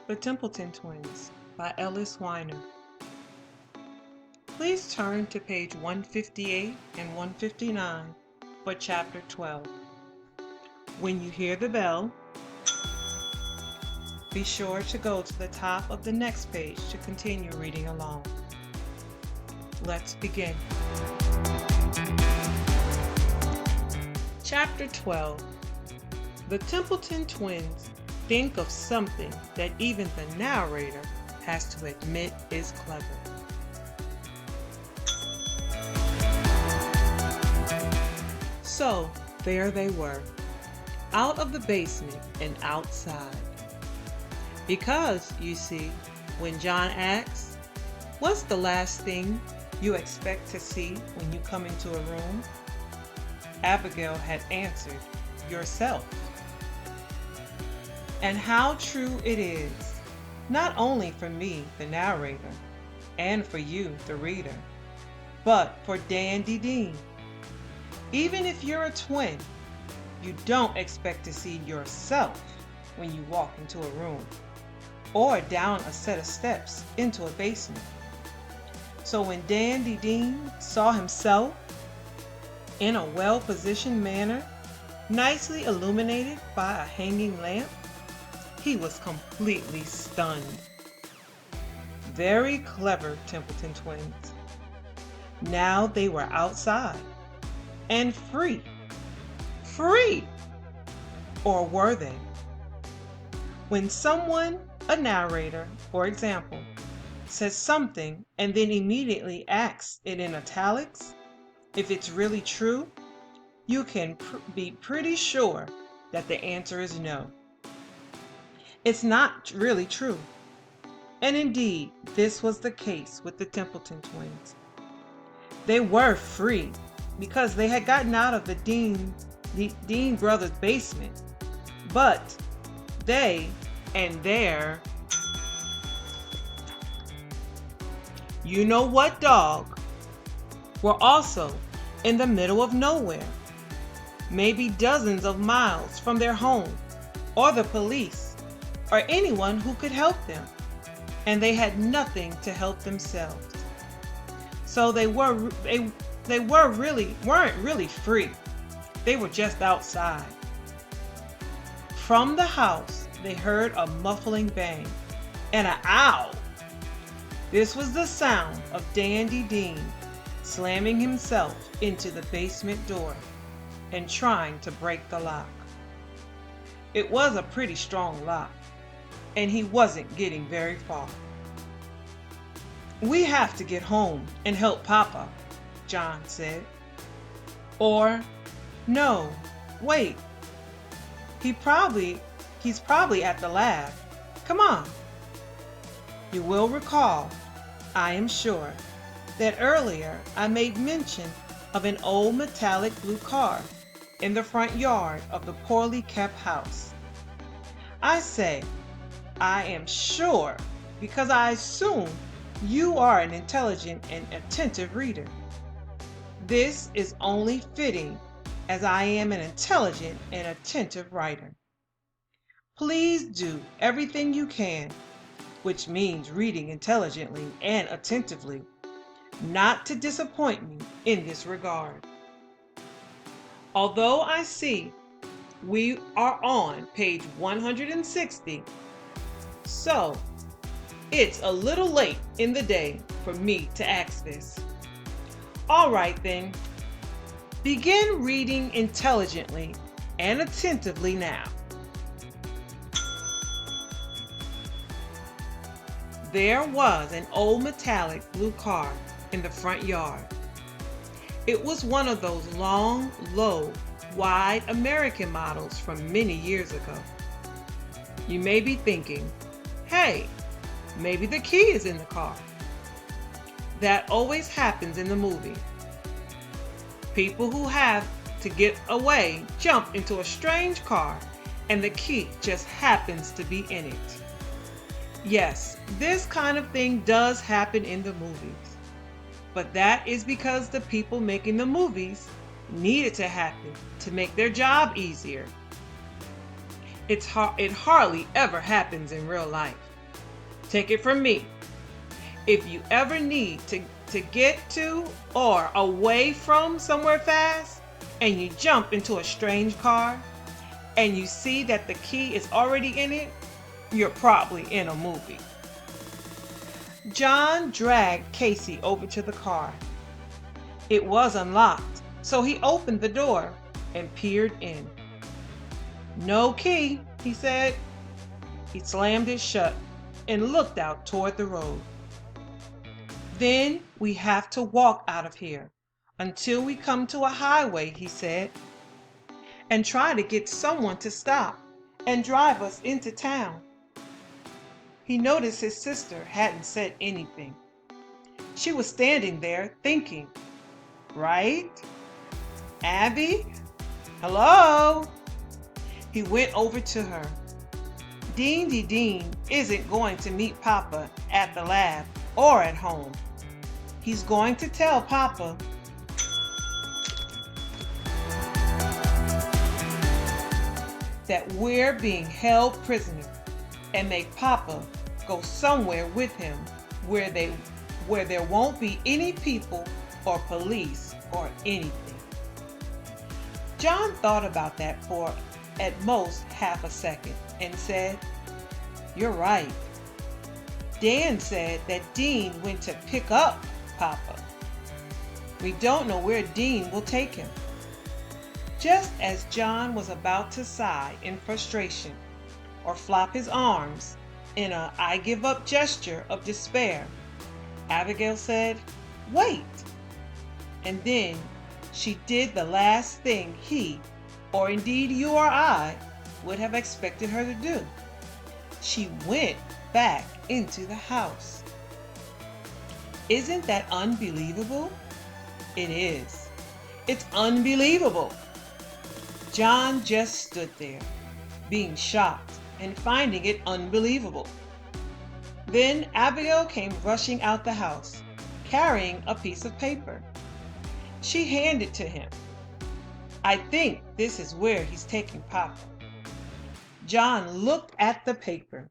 The Templeton Twins by Ellis, Weiner. Please turn to page 158 and 159 for chapter 12. When you hear the bell, be sure to go to the top of the next page to continue reading along. Let's begin. Chapter 12. The Templeton Twins think of something that even the narrator has to admit is clever. So there they were, out of the basement and outside. Because, you see, when John asks, "What's the last thing you expect to see when you come into a room?" Abigail had answered, "Yourself." And how true it is, not only for me, the narrator, and for you, the reader, but for Dandy Dean. Even if you're a twin, you don't expect to see yourself when you walk into a room or down a set of steps into a basement. So when Dandy Dean saw himself in a well-positioned manner, nicely illuminated by a hanging lamp, he was completely stunned. Very clever Templeton twins. Now they were outside and free. Free! Or were they? When someone, a narrator, for example, says something and then immediately asks it in italics, if it's really true, you can be pretty sure that the answer is no. It's not really true. And indeed, this was the case with the Templeton twins. They were free because they had gotten out of the Dean brothers' basement, but they and their you-know-what dog were also in the middle of nowhere, maybe dozens of miles from their home or the police or anyone who could help them, and they had nothing to help themselves. So they weren't really free. They were just outside. From the house, they heard a muffling bang and an ow. This was the sound of Dandy Dean slamming himself into the basement door and trying to break the lock. It was a pretty strong lock, and he wasn't getting very far. "We have to get home and help Papa," John said. Or, "No, wait. He's probably at the lab. Come on." You will recall, I am sure, that earlier I made mention of an old metallic blue car in the front yard of the poorly kept house. I say, I am sure because I assume you are an intelligent and attentive reader. This is only fitting as I am an intelligent and attentive writer. Please do everything you can, which means reading intelligently and attentively, not to disappoint me in this regard. Although I see we are on page 160, so it's a little late in the day for me to ask this. All right then, begin reading intelligently and attentively now. There was an old metallic blue car in the front yard. It was one of those long, low, wide American models from many years ago. You may be thinking, hey, maybe the key is in the car. That always happens in the movie. People who have to get away jump into a strange car and the key just happens to be in it. Yes, this kind of thing does happen in the movies, but that is because the people making the movies need it to happen to make their job easier. It hardly ever happens in real life. Take it from me. If you ever need to get to or away from somewhere fast and you jump into a strange car and you see that the key is already in it, you're probably in a movie. John dragged Casey over to the car. It was unlocked, so he opened the door and peered in. "No key," he said. He slammed it shut and looked out toward the road. "Then we have to walk out of here until we come to a highway," he said, "and try to get someone to stop and drive us into town." He noticed his sister hadn't said anything. She was standing there thinking, right? "Abby? Hello?" He went over to her. Dean isn't going to meet Papa at the lab or at home. He's going to tell Papa that we're being held prisoner and make Papa go somewhere with him where there won't be any people or police or anything. John thought about that for at most half a second and said, "You're right." Dan said that Dean went to pick up Papa. We don't know where Dean will take him. Just as John was about to sigh in frustration or flop his arms in a "I give up" gesture of despair, Abigail said, "Wait." And then she did the last thing he, or indeed you or I, would have expected her to do. She went back into the house. Isn't that unbelievable? It is. It's unbelievable. John just stood there, being shocked and finding it unbelievable. Then Abigail came rushing out the house, carrying a piece of paper. She handed it to him. "I think this is where he's taking Papa." John looked at the paper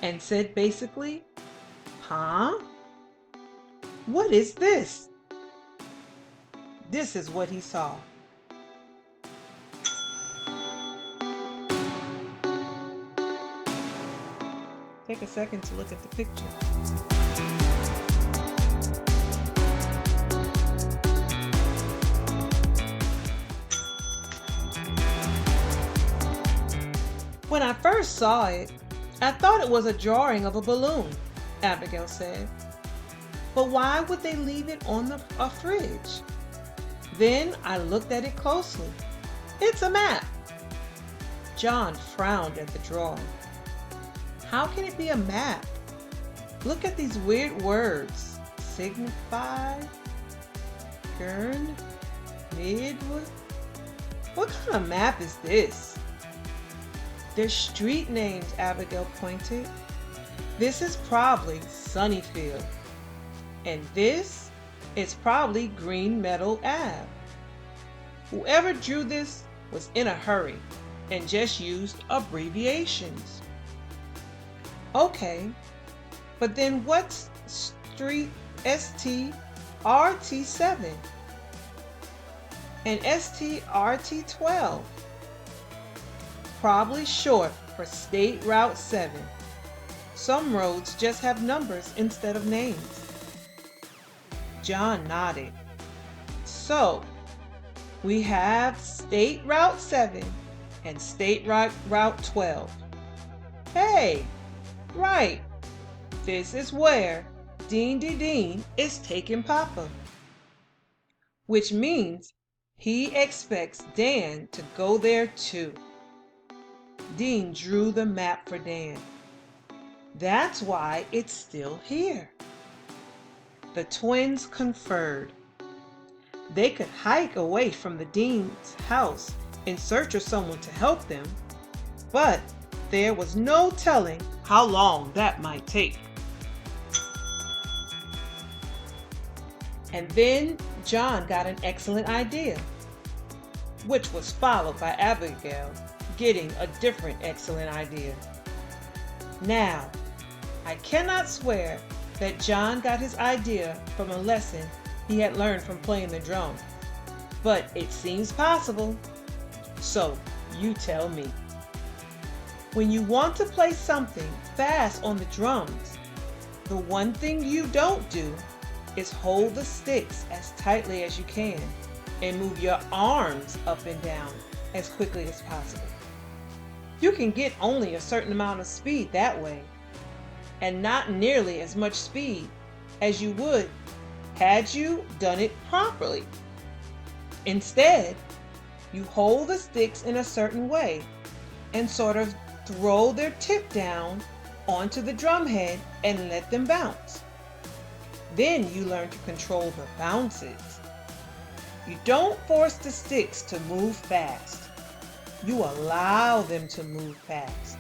and said basically, "Huh? What is this?" This is what he saw. Take a second to look at the picture. "When I first saw it, I thought it was a drawing of a balloon," Abigail said. "But why would they leave it on a fridge? Then I looked at it closely. It's a map." John frowned at the drawing. How can it be a map? Look at these weird words. Signify, Gern, Midwood. What kind of map is this? "They're street names," Abigail pointed. "This is probably Sunnyfield. And this is probably Green Meadow Ave. Whoever drew this was in a hurry and just used abbreviations." "Okay, but then what's Street STRT7 and STRT12? Probably short for State Route 7. Some roads just have numbers instead of names." John nodded. "So, we have State Route 7 and State Route 12. Hey, right, this is where Dean is taking Papa. Which means he expects Dan to go there too." Dean drew the map for Dan. "That's why it's still here." The twins conferred. They could hike away from the Dean's house in search of someone to help them, but there was no telling how long that might take. And then John got an excellent idea, which was followed by Abigail getting a different excellent idea. "Now, I cannot swear that John got his idea from a lesson he had learned from playing the drum, but it seems possible. So, you tell me. When you want to play something fast on the drums, the one thing you don't do is hold the sticks as tightly as you can and move your arms up and down as quickly as possible. You can get only a certain amount of speed that way, and not nearly as much speed as you would had you done it properly. Instead, you hold the sticks in a certain way and sort of throw their tip down onto the drum head and let them bounce. Then you learn to control the bounces. You don't force the sticks to move fast. You allow them to move fast.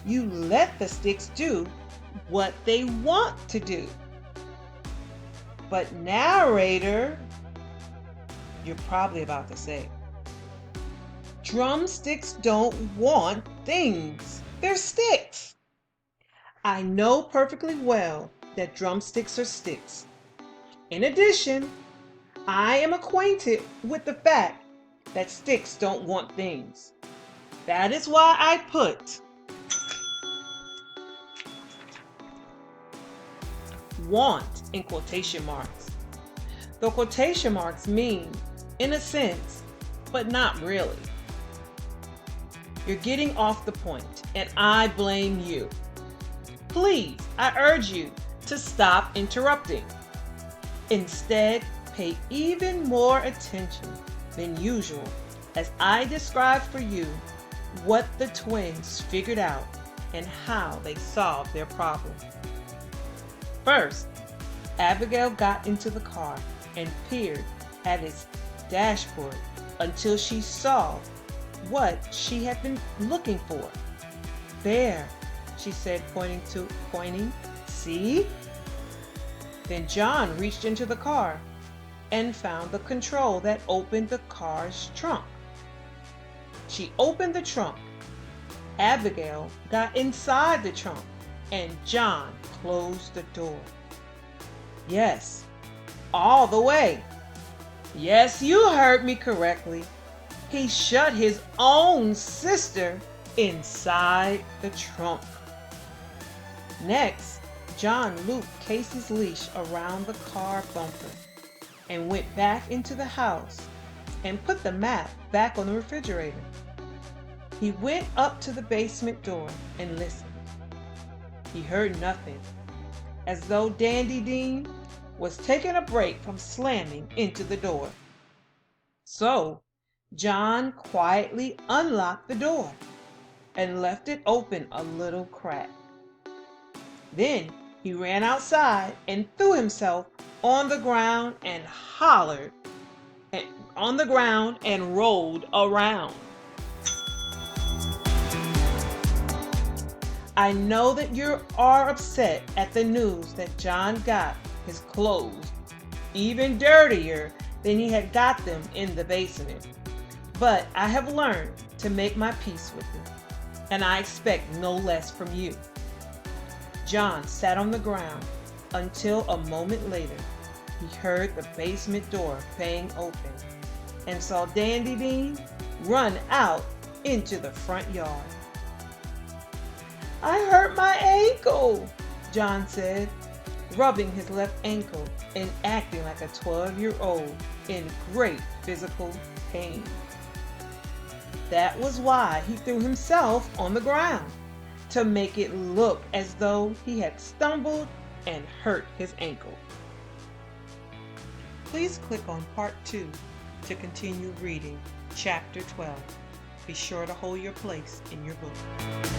You let the sticks do what they want to do. But narrator, you're probably about to say, drumsticks don't want things. They're sticks. I know perfectly well that drumsticks are sticks. In addition, I am acquainted with the fact that sticks don't want things. That is why I put want in quotation marks. The quotation marks mean, in a sense, but not really. You're getting off the point, and I blame you. Please, I urge you to stop interrupting. Instead, pay even more attention than usual as I describe for you what the twins figured out and how they solved their problem. First, Abigail got into the car and peered at its dashboard until she saw what she had been looking for. There, she said, pointing, see? Then John reached into the car and found the control that opened the car's trunk. She opened the trunk. Abigail got inside the trunk and John closed the door. Yes, all the way. Yes, you heard me correctly. He shut his own sister inside the trunk. Next, John looped Casey's leash around the car bumper and went back into the house and put the map back on the refrigerator. He went up to the basement door and listened. He heard nothing, as though Dandy Dean was taking a break from slamming into the door. So, John quietly unlocked the door and left it open a little crack. Then he ran outside and threw himself on the ground and hollered on the ground and rolled around. I know that you are upset at the news that John got his clothes even dirtier than he had got them in the basement. But I have learned to make my peace with it, and I expect no less from you. John sat on the ground until a moment later he heard the basement door bang open and saw Dandy Dean run out into the front yard. I hurt my ankle, John said, rubbing his left ankle and acting like a 12-year-old in great physical pain. That was why he threw himself on the ground, to make it look as though he had stumbled and hurt his ankle. Please click on Part 2 to continue reading Chapter 12. Be sure to hold your place in your book.